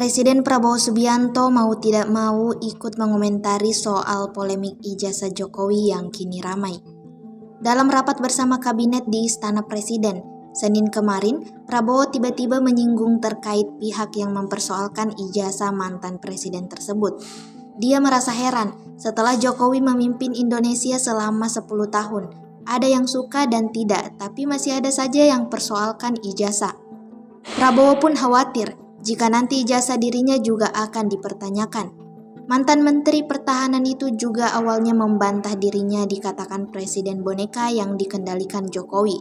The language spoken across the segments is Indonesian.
Presiden Prabowo Subianto mau tidak mau ikut mengomentari soal polemik ijazah Jokowi yang kini ramai. Dalam rapat bersama kabinet di Istana Presiden, Senin kemarin, Prabowo tiba-tiba menyinggung terkait pihak yang mempersoalkan ijazah mantan presiden tersebut. Dia merasa heran setelah Jokowi memimpin Indonesia selama 10 tahun. Ada yang suka dan tidak, tapi masih ada saja yang persoalkan ijazah. Prabowo pun khawatir jika nanti ijazah dirinya juga akan dipertanyakan. Mantan Menteri Pertahanan itu juga awalnya membantah dirinya dikatakan presiden boneka yang dikendalikan Jokowi.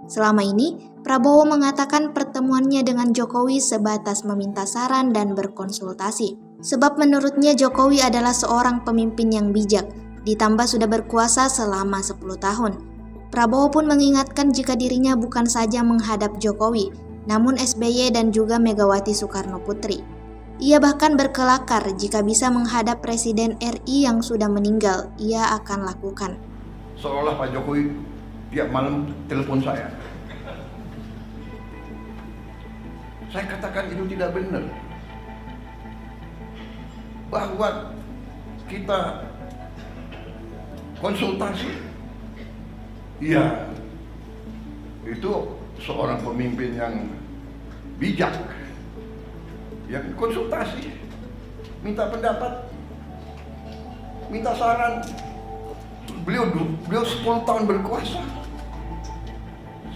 Selama ini, Prabowo mengatakan pertemuannya dengan Jokowi sebatas meminta saran dan berkonsultasi. Sebab menurutnya Jokowi adalah seorang pemimpin yang bijak, ditambah sudah berkuasa selama 10 tahun. Prabowo pun mengingatkan jika dirinya bukan saja menghadap Jokowi, namun SBY dan juga Megawati Soekarno Putri. Ia bahkan berkelakar jika bisa menghadap Presiden RI yang sudah meninggal, ia akan lakukan. Seolah Pak Jokowi tiap malam telepon saya. Saya katakan itu tidak benar. Bahwa kita konsultasi, iya, itu seorang pemimpin yang bijak, yang konsultasi, minta pendapat, minta saran. Beliau 10 tahun berkuasa.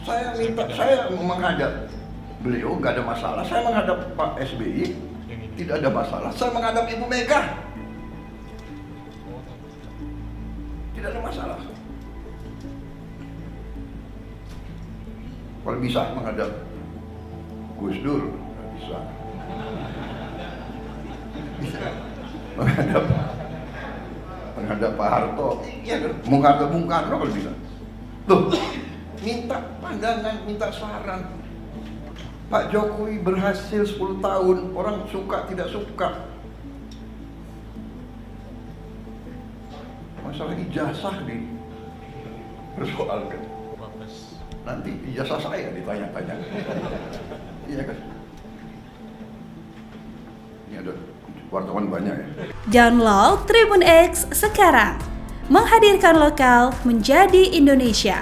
Saya menghadap beliau nggak ada masalah. Saya menghadap Pak SBY tidak ada masalah. Saya menghadap Ibu Mega tidak ada masalah. Kalau bisa menghadap Gus Dur, bisa. Menghadap Pak Harto, iya kan? Menghadap Bung Karno kalau bisa. Tuh, minta pandangan, minta saran. Pak Jokowi berhasil 10 tahun, orang suka tidak suka. Masalah ijazah dipersoalkan. Nanti ijazah saya ditanya-tanya. Iya kan? Ini ada wartawan banyak ya. Download Tribun X sekarang. Menghadirkan lokal menjadi Indonesia.